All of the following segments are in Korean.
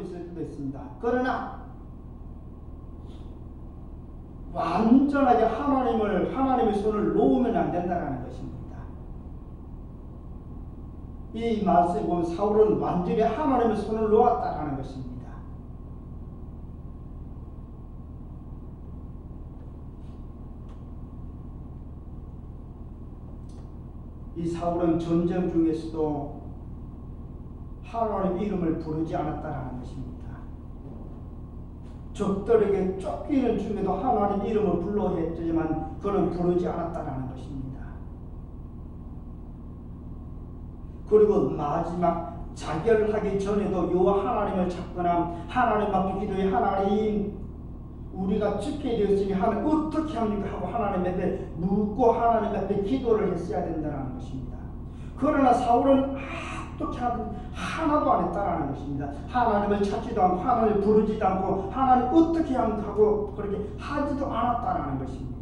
있을 수도 있습니다. 그러나 완전하게 하나님의 손을 놓으면 안 된다는 것입니다. 이 말씀에 보면 사울은 완전히 하나님의 손을 놓았다는 것입니다. 이 사울은 전쟁 중에서도 하나님의 이름을 부르지 않았다는 것입니다. 적들에게 쫓기는 중에도 하나님 이름을 불러 했지만 그는 부르지 않았다는 것입니다. 그리고 마지막 자결하기 전에도 여호와 하나님을 찾거나 하나님 앞에 기도해 하나님 우리가 죽게 되었으니 하나님 어떻게 합니까 하고 하나님 앞에 묻고 하나님 앞에 기도를 했어야 된다는 것입니다. 그러나 사울은 어떻게 하든 하나도 안 했다는 것입니다. 하나님을 찾지도 않고 하나님을 부르지도 않고 하나님 어떻게 하고 그렇게 하지도 않았다는 것입니다.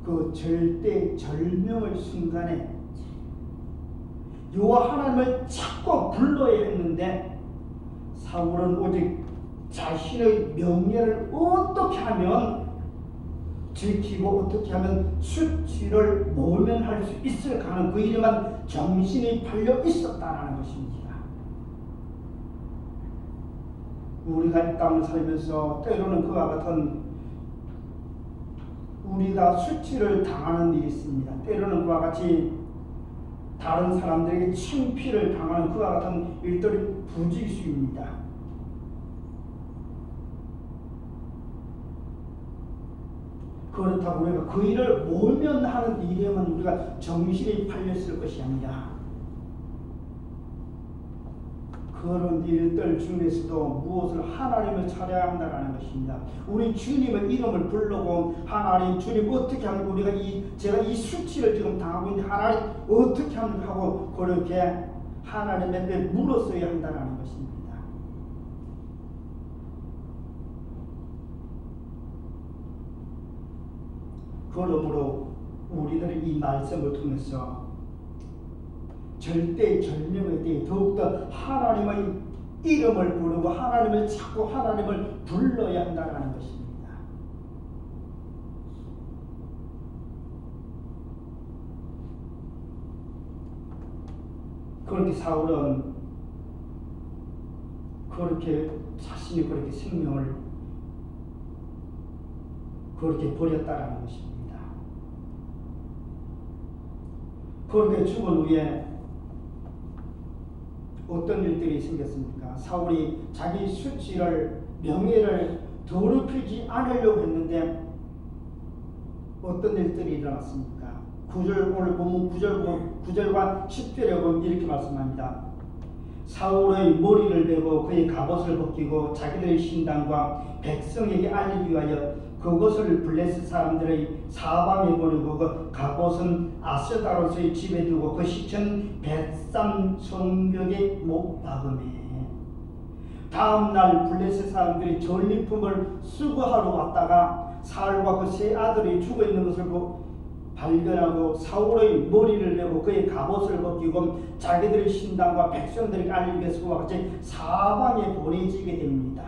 그 절대 절명의 순간에 여호와 하나님을 찾고 불러야 했는데 사울은 오직 자신의 명예를 어떻게 하면 지키고 어떻게 하면 수치를 모면할 수 있을까 하는 그 일에만 정신이 팔려 있었다는 것입니다. 우리가 이 땅을 살면서 때로는 그와 같은 우리가 수치를 당하는 일이 있습니다. 때로는 그와 같이 다른 사람들에게 침피를 당하는 그와 같은 일들이 부지기수입니다. 그렇다고 우리가 그 일을 모면하는 일에만 우리가 정신이 팔렸을 것이 아니라 그런 일들 중에서도 무엇을 하나님을 찾아야 한다는 것입니다. 우리 주님의 이름을 부르고 하나님 주님 어떻게 하면 우리가 제가 이 수치를 지금 당하고 있는데 하나님 어떻게 하면 하고 그렇게 하나님께 물었어야 한다는 것입니다. 그러므로 우리들은 이 말씀을 통해서 절대 절명의 때에 더욱더 하나님의 이름을 부르고 하나님을 찾고 하나님을 불러야 한다는 것입니다. 그렇게 사울은 그렇게 자신이 그렇게 생명을 그렇게 버렸다라는 것입니다. 그렇게 죽은 후에 어떤 일들이 생겼습니까? 사울이 자기 수치를 명예를 더럽히지 않으려고 했는데 어떤 일들이 일어났습니까? 9절 오늘 본문 9절과 10절에 보면 이렇게 말씀합니다. 사울의 머리를 베고 그의 갑옷을 벗기고 자기들의 신당과 백성에게 알리기 위하여 그것을 블레셋 사람들의 사방에 보내고 그 갑옷은 아스다로스의 집에 두고 그 시체는 벳삼 성벽에 못 박음해. 다음날 블레셋 사람들이 전리품을 수거하러 왔다가 사울과 그 세 아들이 죽어있는 것을 발견하고 사울의 머리를 베고 그의 갑옷을 벗기고 자기들의 신당과 백성들에게 알리기 위해서 그와 같이 사방에 보내지게 됩니다.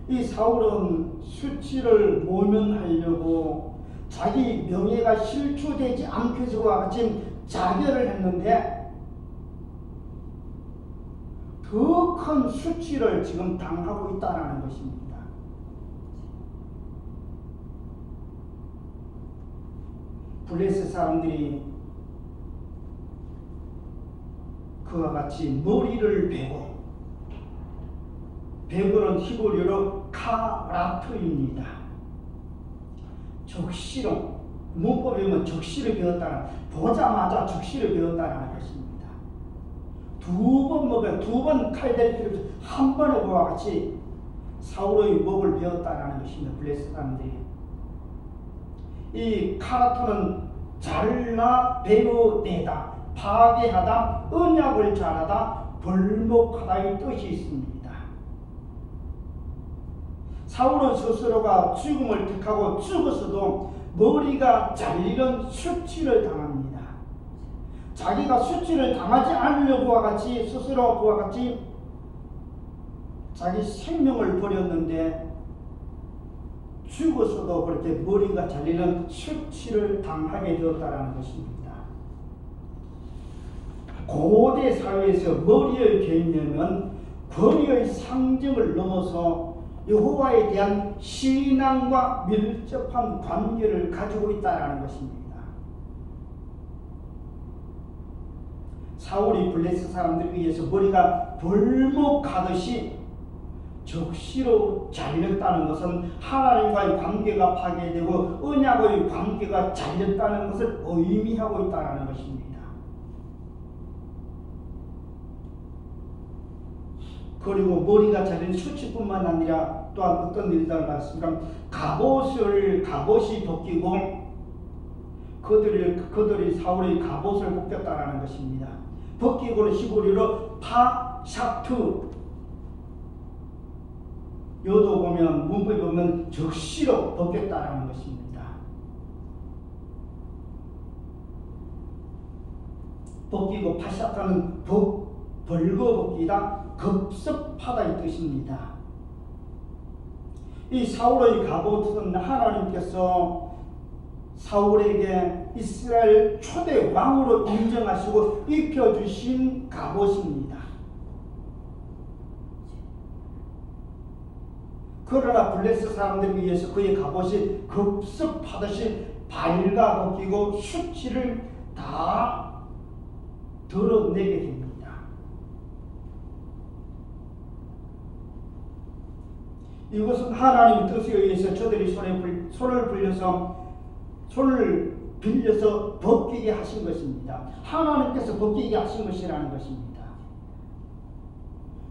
이 사울은 수치를 모면하려고 자기 명예가 실추되지 않게 해서 그와 같이 자결을 했는데 더 큰 수치를 지금 당하고 있다는 것입니다. 블레셋 사람들이 그와 같이 머리를 베고 베고는 히브리어로 카라트입니다. 적시로 문법에 보면 적시를 배웠다는 보자마자 적시를 배웠다는 것입니다. 두 번 먹어야 두 번 칼 될 필요 없이 한 번에 그와 같이 사울의 목을 베었다는 것입니다. 블레셋 사람들이 이 카라토는 잘라 베어내다, 파괴하다, 언약을 잘하다, 벌목하다의 뜻이 있습니다. 사울은 스스로가 죽음을 택하고 죽었어도 머리가 잘리는 수치를 당합니다. 자기가 수치를 당하지 않으려고 그와 같이 스스로 그와 같이 자기 생명을 버렸는데 죽어서도 그렇게 머리가 잘리는 수치를 당하게 되었다는 것입니다. 고대 사회에서 머리의 개념은 권위의 상징을 넘어서 여호와에 대한 신앙과 밀접한 관계를 가지고 있다는 것입니다. 사울이 블레셋 사람들에 의해서 머리가 벌목하듯이 적시로 잘렸다는 것은 하나님과의 관계가 파괴되고 언약의 관계가 잘렸다는 것을 의미하고 있다는 것입니다. 그리고 머리가 잘린 수치뿐만 아니라 또한 어떤 일들을 봤습니까? 갑옷이 벗기고 그들이 사울의 갑옷을 벗겼다는 것입니다. 벗기고는 히브리어로 파샤트, 여도 보면 문법에 보면 적시로 벗겼다는 것입니다. 벗기고 파샤트는 벌거벗기다, 급습하다 이 뜻입니다. 이 사울의 갑옷은 하나님께서 사울에게 이스라엘 초대 왕으로 인정하시고 입혀주신 갑옷입니다. 그러나 블레셋 사람들에 의해서 그의 갑옷이 급습하듯이 발가 벗기고 수치를 다 드러내게 됩니다. 이것은 하나님의 뜻에 의해서 저들이 손을 빌려서 벗기게 하신 것입니다. 하나님께서 벗기게 하신 것이라는 것입니다.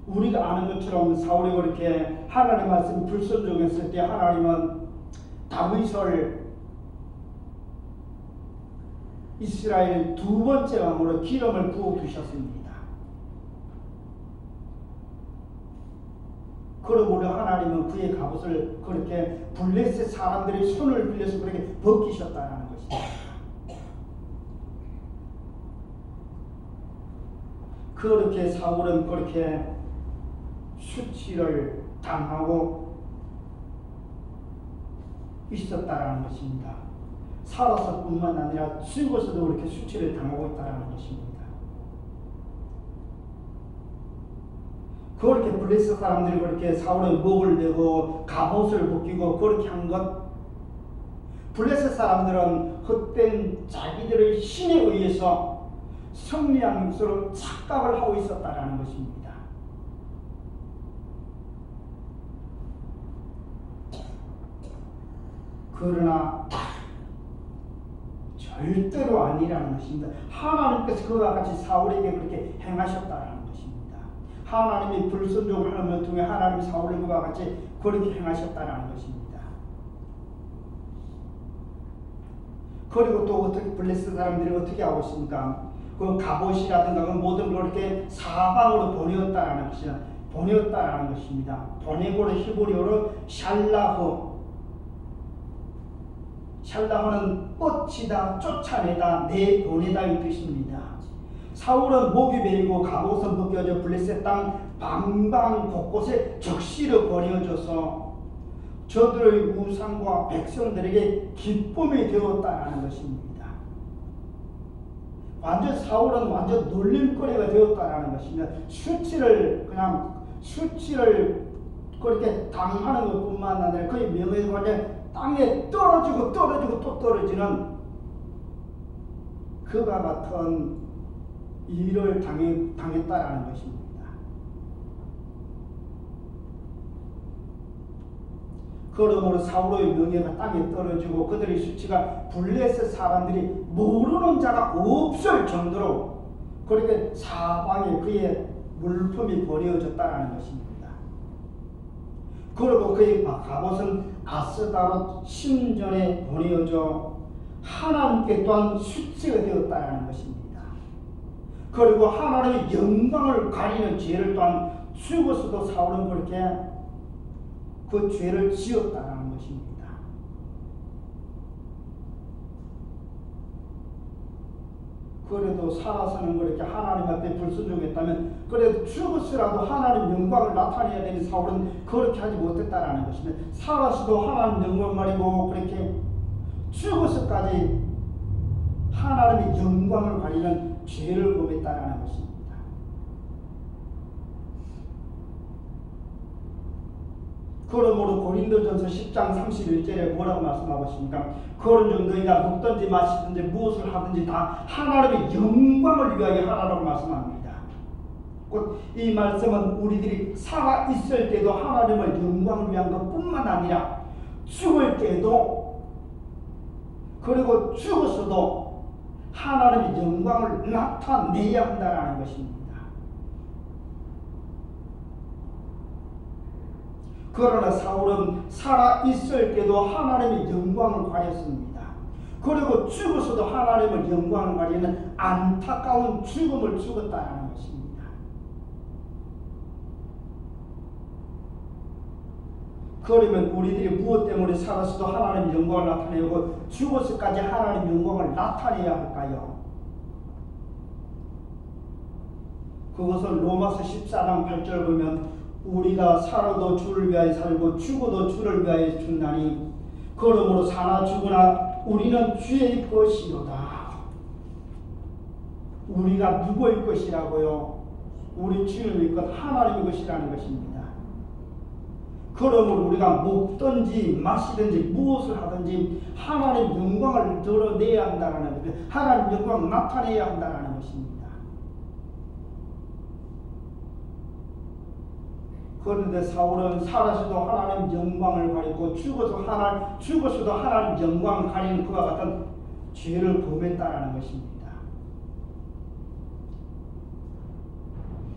우리가 아는 것처럼 사울이 그렇게 하나님의 말씀 불순종했을 때 하나님은 다윗을 이스라엘 두 번째 왕으로 기름을 부어 두셨습니다. 그러므로 하나님은 그의 갑옷을 그렇게 블레셋 사람들의 손을 빌려서 그렇게 벗기셨다는 것입니다. 그렇게 사울은 그렇게 수치를 당하고 있었다라는 것입니다. 살아서뿐만 아니라 죽어서도 그렇게 수치를 당하고 있다라는 것입니다. 그렇게 블레셋 사람들이 그렇게 사울의 목을 베고 갑옷을 벗기고 그렇게 한 것, 블레셋 사람들은 헛된 자기들의 신에 의해서 승리한 것으로 착각을 하고 있었다라는 것입니다. 그러나 절대로 아니라는 것입니다. 하나님께서 그와 같이 사울에게 그렇게 행하셨다라는 것입니다. 하나님이 불순종을 하는 통해 하나님이 사울을 그와 같이 그렇게 행하셨다라는 것입니다. 그리고 또 어떻게 블레셋 사람들이 어떻게 하고 있습니까? 그 갑옷이라든가 그 모든 걸 이렇게 사방으로 보내었다라는 것입니다. 보내고는 히브리어로 샬라흐는 뻗치다, 쫓아내다, 내보내다 이 뜻입니다. 사울은 목이 베이고 갑옷은 벗겨져 블레셋 땅 방방 곳곳에 적시로 버려져서 저들의 우상과 백성들에게 기쁨이 되었다는 것입니다. 사울은 완전 놀림거리가 되었다는 것입니다. 수치를 그렇게 당하는 것뿐만 아니라 그의 명예가 완전 땅에 떨어지고 또 떨어지는 그와 같은 일을 당했다라는 것입니다. 그러므로 사울의 명예가 땅에 떨어지고 그들의 수치가 블레셋 사람들이 모르는 자가 없을 정도로 그렇게 사방에 그의 물품이 버려졌다는 것입니다. 그리고 그의 갑옷은 아스다롯 신전에 보내어져 하나님께 또한 수치가 되었다는 것입니다. 그리고 하나님의 영광을 가리는 죄를 또한 죽어서도 사울은 그렇게 그 죄를 지었다는 것입니다. 그래도 살아서는 그렇게 하나님 앞에 불순종했다면 그래도 죽었으라도 하나님 영광을 나타내야 되는 사울은 그렇게 하지 못했다라는 것입니다. 살아서도 하나님 영광 가리고 그렇게 죽어서까지 하나님의 영광을 가리는 죄를 범했다라는 것입니다. 그러므로 고린도전서 10장 31절에 뭐라고 말씀하고 있습니까? 그런즉 너희가 먹든지 마시든지 무엇을 하든지 다 하나님의 영광을 위하여 하라고 말씀합니다. 곧 이 말씀은 우리들이 살아 있을 때도 하나님의 영광을 위한 것뿐만 아니라 죽을 때도 그리고 죽었어도 하나님의 영광을 나타내야 한다는 것입니다. 그러나 사울은 살아있을 때도 하나님의 영광을 가렸습니다. 그리고 죽어서도 하나님의 영광을 가리는 안타까운 죽음을 죽었다는 것입니다. 그러면 우리들이 무엇 때문에 살아서도 하나님의 영광을 나타내고 죽어서까지 하나님의 영광을 나타내야 할까요? 그것은 로마서 14장 8절 보면 우리가 살아도 주를 위하여 살고 죽어도 주를 위하여 죽나니 그러므로 사나 죽으나 우리는 주의 것이로다. 우리가 누구의 것이라고요? 우리 주님의 것 하나님의 것이라는 것입니다. 그러므로 우리가 먹든지 마시든지 무엇을 하든지 하나님 영광을 드러내야 한다는 것입니다. 하나님 영광을 나타내야 한다는 것입니다. 그런데 사울은 살아서도 하나님 영광을 가리고 죽어서도 하나님 영광을 가리는 그와 같은 죄를 범했다라는 것입니다.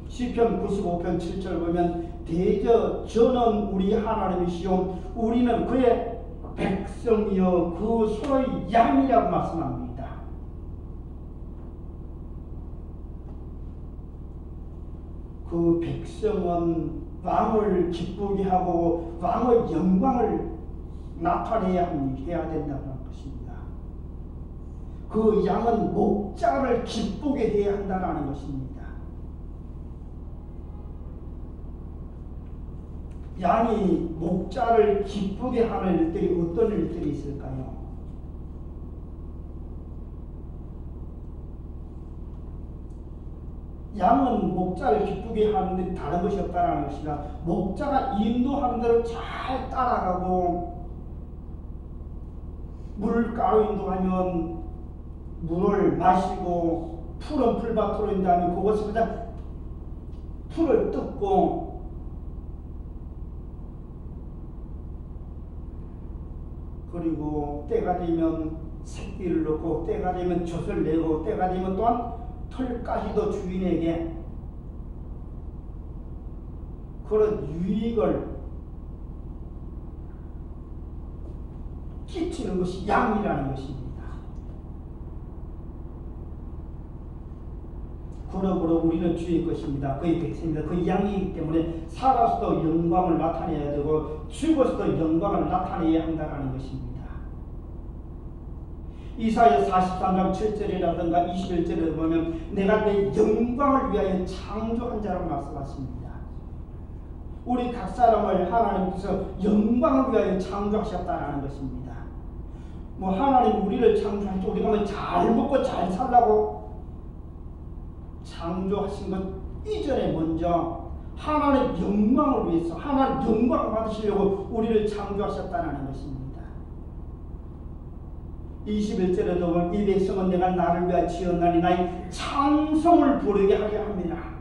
시편 95편 7절 보면 대저 저는 우리 하나님이시요 우리는 그의 백성이요 그 소의 양이라고 말씀합니다. 그 백성은 왕을 기쁘게 하고 왕의 영광을 나타내야 해야 된다는 것입니다. 그 양은 목자를 기쁘게 해야 한다는 것입니다. 양이 목자를 기쁘게 하는 일들이 어떤 일들이 있을까요? 양은 목자를 기쁘게 하는데 다른 것이 없다는 것이라 목자가 인도하는 대로 잘 따라가고 물가로 인도하면 물을 마시고 푸른 풀밭으로 인도하면 그것을 그냥 풀을 뜯고 그리고 때가 되면 새끼를 넣고 때가 되면 젖을 내고 때가 되면 또한 털까지도 주인에게 그런 유익을 끼치는 것이 양이라는 것입니다. 그러므로 우리는 주의 것입니다. 그의 백성입니다. 그 양이기 때문에 살아서도 영광을 나타내야 되고 죽어서도 영광을 나타내야 한다는 것입니다. 이사야 43장 7절이라든가 21절에 보면 내가 내 영광을 위하여 창조한 자라고 말씀하십니다. 우리 각 사람을 하나님께서 영광을 위하여 창조하셨다는 것입니다. 뭐 하나님 우리를 창조할 때 우리가 뭐 잘 먹고 잘 살라고 창조하신 것 이전에 먼저 하나님 영광을 위해서 하나님 영광을 받으시려고 우리를 창조하셨다는 것입니다. 21절에도 보면 이 백성은 내가 나를 위하여 지었나니 나의 찬송을 부르게 하려 합니다.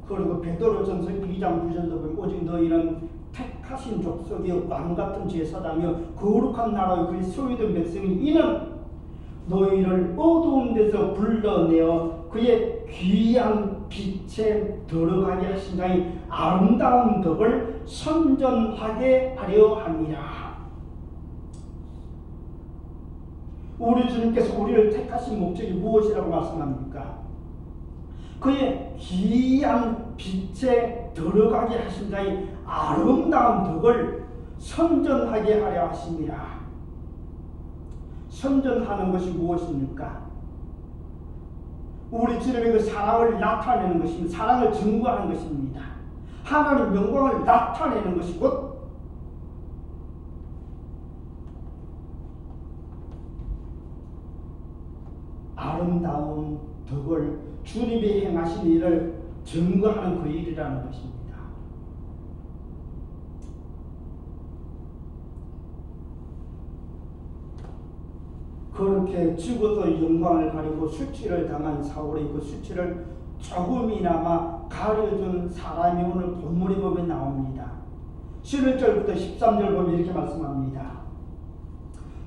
그리고 베드로전서 2장 9절도 보면 오직 너희는 택하신 족속이요 왕같은 제사장이요 거룩한 나라의 그의 소유된 백성이 이는 너희를 어두운 데서 불러내어 그의 귀한 빛에 들어가게 하신 자의 아름다운 덕을 선전하게 하려 함이라. 우리 주님께서 우리를 택하신 목적이 무엇이라고 말씀합니까? 그의 귀한 빛에 들어가게 하신 자의 아름다운 덕을 선전하게 하려 하심이라. 선전하는 것이 무엇입니까? 우리 주님의 그 사랑을 나타내는 것입니다. 사랑을 증거하는 것입니다. 하나님 영광을 나타내는 것이 곧 아름다운 덕을 주님이 행하신 일을 증거하는 그 일이라는 것입니다. 그렇게 죽어서 영광을 가리고 수치를 당한 사울의 그 수치를 조금이나마 가려준 사람이 오늘 본문에 보면 나옵니다. 11절부터 13절 보면 이렇게 말씀합니다.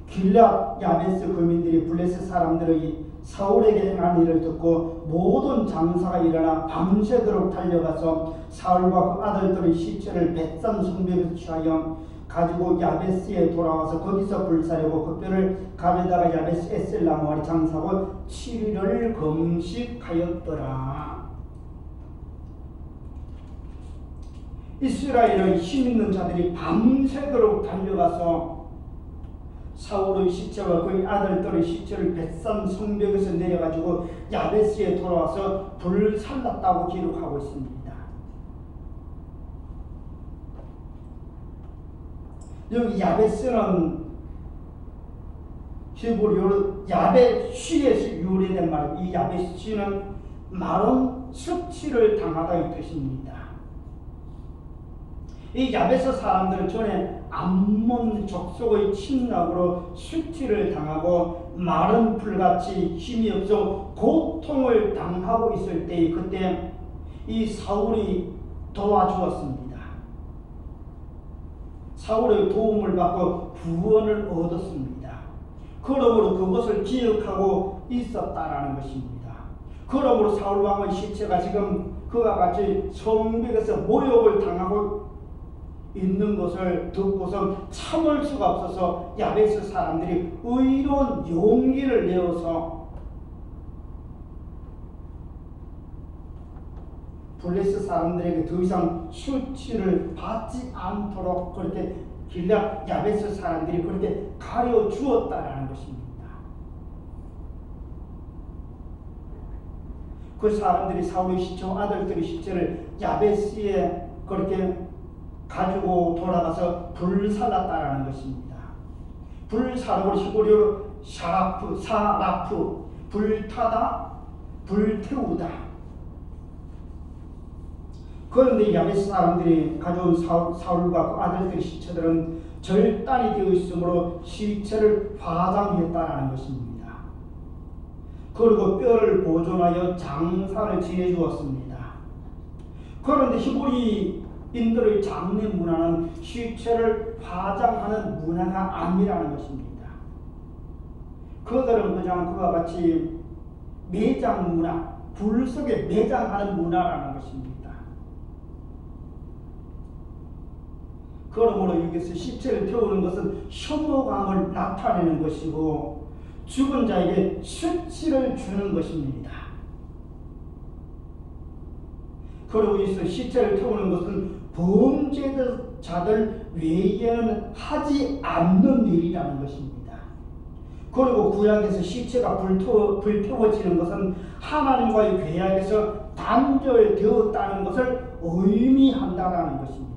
길앗 야베스 거민들이 블레셋 사람들의 사울에게 행한 일을 듣고 모든 장사가 일어나 밤새도록 달려가서 사울과 그 아들들의 시체를 벳산 성벽에서 취하여 가지고 야베스에 돌아와서 거기서 불사르고 그 뼈를 가져다가 야베스 에셀나무 아래 장사하고 7일을 금식하였더라. 이스라엘의 힘있는 자들이 밤새도록 달려가서 사울의 시체와 그의 아들들의 시체를 벳산 성벽에서 내려가지고 야베스에 돌아와서 불살랐다고 기록하고 있습니다. 여기 야베스는 히브리어로 야베쉬에서 유래된 말입니다. 이 야베쉬는 마른 습치를 당하다의 뜻입니다. 이 야베스 사람들은 전에 암몬 족속의 침략으로 수치를 당하고 마른 풀같이 힘이 없어 고통을 당하고 있을 때 그때 이 사울이 도와주었습니다. 사울의 도움을 받고 구원을 얻었습니다. 그러므로 그것을 기억하고 있었다라는 것입니다. 그러므로 사울 왕의 시체가 지금 그와 같이 성벽에서 모욕을 당하고 있는 것을 듣고서 참을 수가 없어서 야베스 사람들이 의로운 용기를 내어서 블레셋 사람들에게 더 이상 수치를 받지 않도록 그렇게 길앗 야베스 사람들이 그렇게 가려 주었다라는 것입니다. 그 사람들이 사울의 시체와 아들들의 시체를 야베스에 그렇게 가지고 돌아가서 불살랐다라는 것입니다. 불사르고 히브리어로 샤라프, 사라프, 불타다, 불태우다. 그런데 야베스 사람들이 가져온 사울과 그 아들들의 시체들은 절단이 되어 있으므로 시체를 화장했다라는 것입니다. 그리고 뼈를 보존하여 장사를 지내주었습니다. 그런데 히브리인들의 장례 문화는 시체를 화장하는 문화가 아니라는 것입니다. 그들은 그냥 그와 같이 매장 문화, 불 속에 매장하는 문화라는 것입니다. 그러므로 여기서 시체를 태우는 것은 혐오감을 나타내는 것이고 죽은 자에게 수치를 주는 것입니다. 그리고 여기서 시체를 태우는 것은 범죄자들 외에는 하지 않는 일이라는 것입니다. 그리고 구약에서 시체가 불태워지는 것은 하나님과의 계약에서 단절되었다는 것을 의미한다는 것입니다.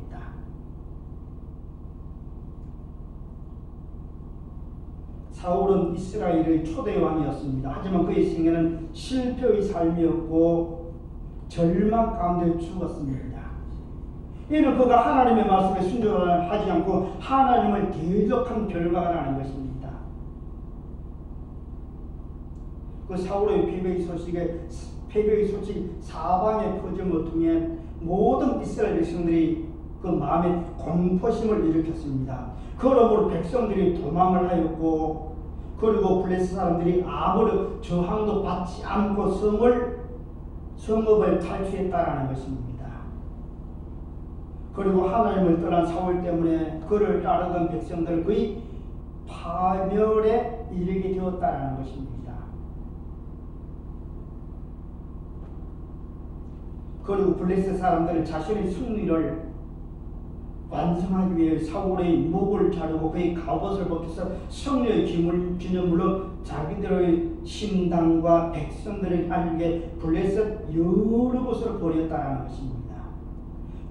사울은 이스라엘의 초대 왕이었습니다. 하지만 그의 생애는 실패의 삶이었고 절망 가운데 죽었습니다. 이는 그가 하나님의 말씀에 순종하지 않고 하나님을 대적한 결과가 나는 것입니다. 그 사울의 패배의 소식이 사방에 퍼짐을 통해 모든 이스라엘 백성들이 그 마음에 공포심을 일으켰습니다. 그러므로 백성들이 도망을 하였고 그리고 블레셋 사람들이 아무런 저항도 받지 않고 성읍을 탈취했다라는 것입니다. 그리고 하나님을 떠난 사울 때문에 그를 따르던 백성들은 거의 파멸에 이르게 되었다라는 것입니다. 그리고 블레셋 사람들은 자신의 승리를 완성하기 위해 사울의 목을 자르고 그의 갑옷을 벗겨서 성령의 기념물로 자기들의 신당과 백성들을 알게 블레셋 여러 곳으로 버렸다는 것입니다.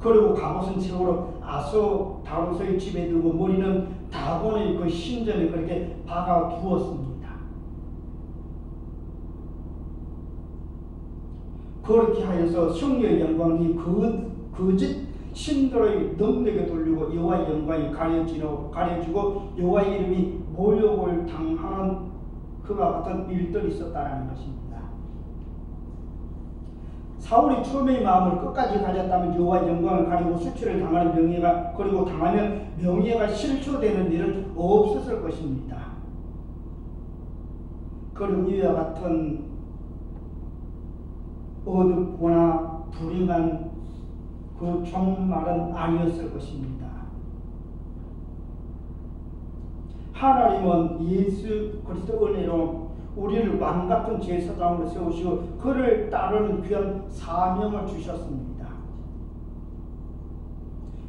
그리고 갑옷은 채우러 아소다로스의 집에 두고 머리는 다곤의 그 신전에 그렇게 박아 두었습니다. 그렇게 하여서 성령의 영광이 거짓 신들의 능력에 돌리고 여호와의 영광이 가려지고 여호와의 이름이 모욕을 당하는 그와 같은 일들이 있었다는 것입니다. 사울이 처음의 마음을 끝까지 가졌다면 여호와의 영광을 가리고 수치를 당하는 명예가 그리고 당하면 명예가 실추되는 일은 없었을 것입니다. 그리고 이와 같은 어둡거나 불행한 그 종말은 아니었을 것입니다. 하나님은 예수 그리스도 은혜로 우리를 왕같은 제사장으로 세우시고 그를 따르는 귀한 사명을 주셨습니다.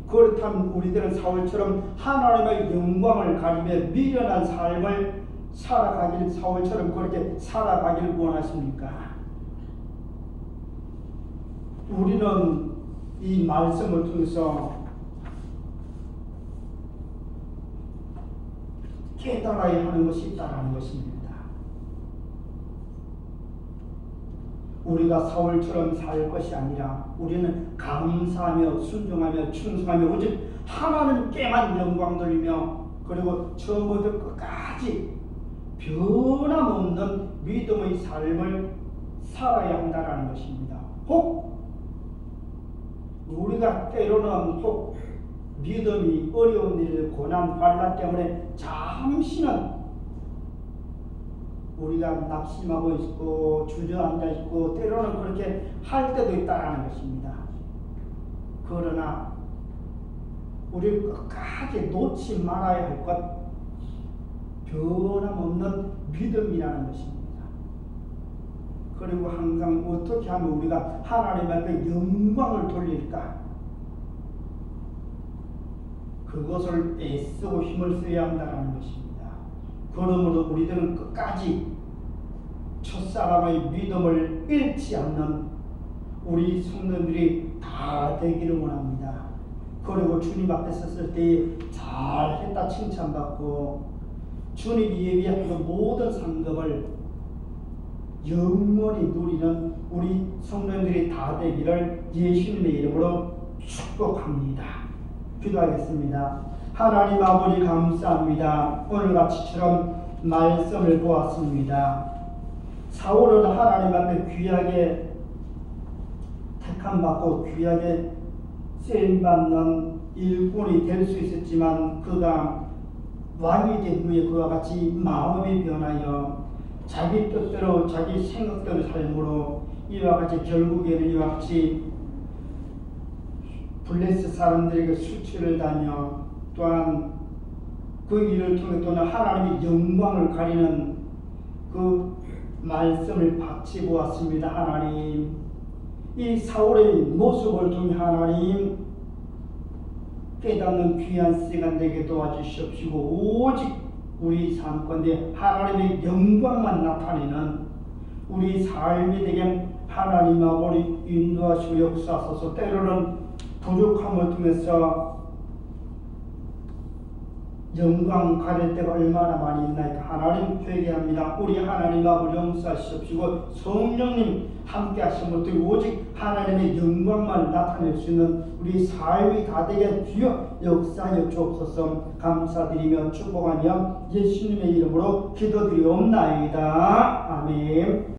그렇다면 우리들은 사울처럼 하나님의 영광을 가리며 미련한 삶을 살아가길 사울처럼 그렇게 살아가길 원하십니까? 우리는 이 말씀을 통해서 깨달아야 하는 것이 있다는 것입니다. 우리가 사울처럼 살 것이 아니라 우리는 감사하며 순종하며 충성하며 오직 하나님께만 영광 돌리며 그리고 처음부터 끝까지 변함없는 믿음의 삶을 살아야 한다는 것입니다. 혹 우리가 때로는 혹 믿음이 어려운 일, 고난, 환난 때문에 잠시는 우리가 낙심하고 있고 주저앉아 있고 때로는 그렇게 할 때도 있다는 것입니다. 그러나 우리 끝까지 놓지 말아야 할 것 변함없는 믿음이라는 것입니다. 그리고 항상 어떻게 하면 우리가 하나님 앞에 영광을 돌릴까? 그것을 애쓰고 힘을 써야 한다는 것입니다. 그러므로 우리들은 끝까지 첫사랑의 믿음을 잃지 않는 우리 성도들이 다 되기를 원합니다. 그리고 주님 앞에 섰을 때 잘했다 칭찬받고 주님이 예비한 그 모든 상급을 영원히 누리는 우리 성도들이 다 되기를 예수님의 이름으로 축복합니다. 기도하겠습니다. 하나님 아버지 감사합니다. 오늘같이처럼 말씀을 보았습니다. 사울은 하나님 앞에 귀하게 택함받고 귀하게 쓰임받는 일꾼이 될 수 있었지만 그가 왕이 된 후에 그와 같이 마음이 변하여 자기 뜻대로 자기 생각대로 삶으로 이와 같이 결국에는 이와 같이 블레셋 사람들에게 수치를 당하며 또한 그 일을 통해 또는 하나님의 영광을 가리는 그 말씀을 같이 보았습니다. 하나님, 이 사울의 모습을 통해 하나님 깨닫는 귀한 시간 되게 도와주시옵시고 오직 우리 삶 가운데 하나님의 영광만 나타내는 우리 삶이 되게 하나님 아버지 인도하시고 역사하소서. 때로는 부족함을 통해서 영광 가릴 때가 얼마나 많이 있나이까. 하나님 회개합니다. 우리 하나님 아버지 용서하시옵시고 성령님 함께 하심을 통해 오직 하나님의 영광만 나타낼 수 있는 우리 삶이 다 되게 주여 역사하여 주옵소서. 감사드리며 축복하며 예수님의 이름으로 기도드리옵나이다. 아멘.